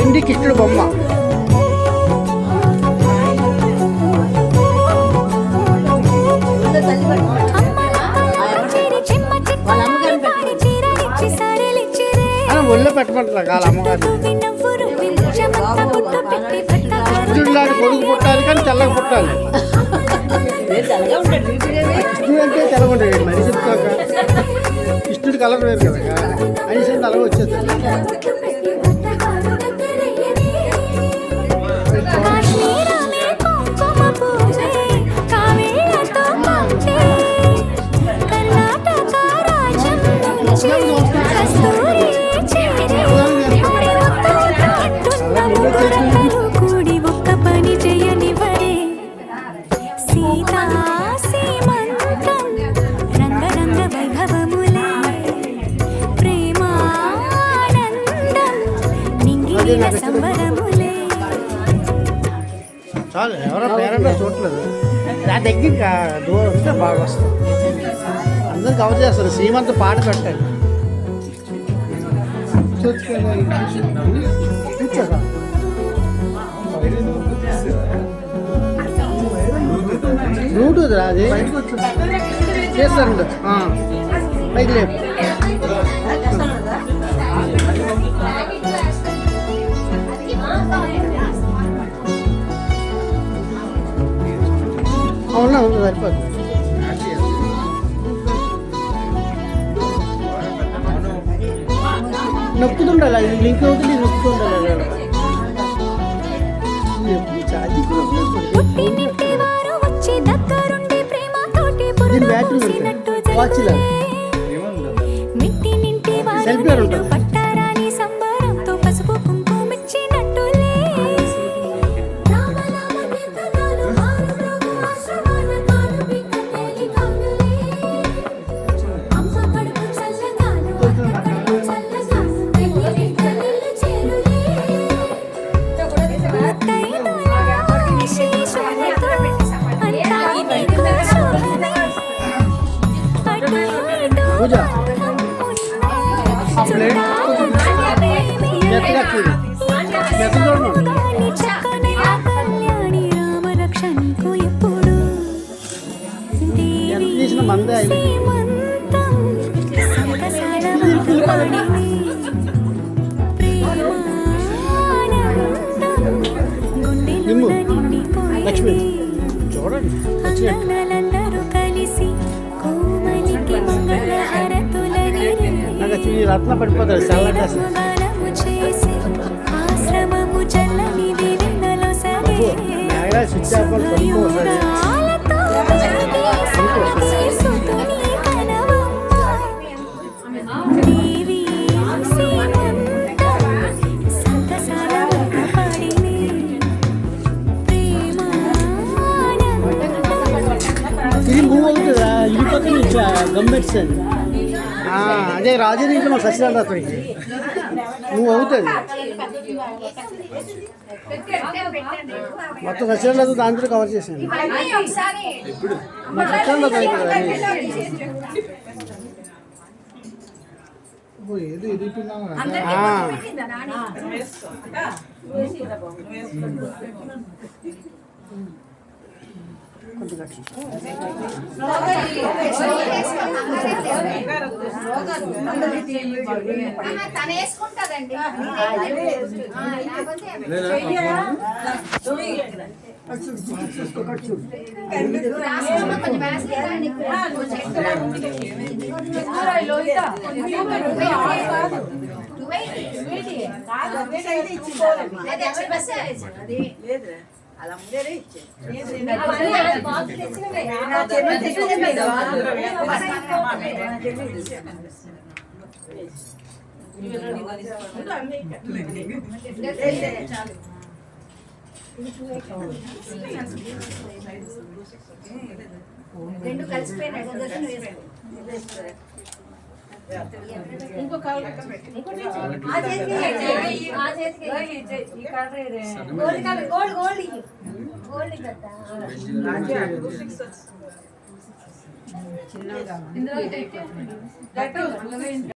వెండి కృష్ణుడు బొమ్మ. ఒళ్ళో పెట్టమంటారు కాదు అమ్మగారు. కృష్ణుడిలాంటి కొడుకు పుట్టాలి కానీ తెల్లగా పుట్టాలి. కృష్ణుడు అంటే తెల్లగా ఉంటాడు మరి చెప్తాక. కృష్ణుడి కలర్ వేరు కదా అనేసి తెల్లగా వచ్చేది. చాలు ఎవరో పేరెంట్ చూడలేదు. నా దగ్గర ఇంకా దూరం వస్తే బాగా వస్తుంది. అందరూ కవర్ చేస్తారు. శ్రీమంత్ పాట పెట్టాలి. కూర్చోరా బ్లూటూత్ రా అది చేస్తారండి. పైకి లేపు. అవునా సరిపోతుంది. నొక్కుతుండాలి. అది లింక్ అవుతుంది. నొక్కుతుండాలి. దీని బ్యాటరీ ఉంటుంది. వాచ్లా సెల్ఫీ ఉంటుంది. పూజ తీసిన మందే లక్ష్మి చూడండి. నాకు రత్న పడిపోతాడు. చల్లగా స్విచ్ ఆఫ్ పడిపోతుంది. ఇది మూవ్ అవుతుందా? ఈ పక్కన ఇట్లా గమ్మెట్స్ అని అదే రాజు నుంచి మా సత్యనారాయణ అతనికి మూవ్ అవుతుంది. మొత్తం సత్యనారాయణ దాంట్లో కవర్ చేశాను. ఏది ఎదుగుతున్నాము. తనేసుకుంటదండి. అలా ముందే ఇచ్చే రెండు కలిసిపోయినాయి. ఇంకో గోల్డ్ ఇందులో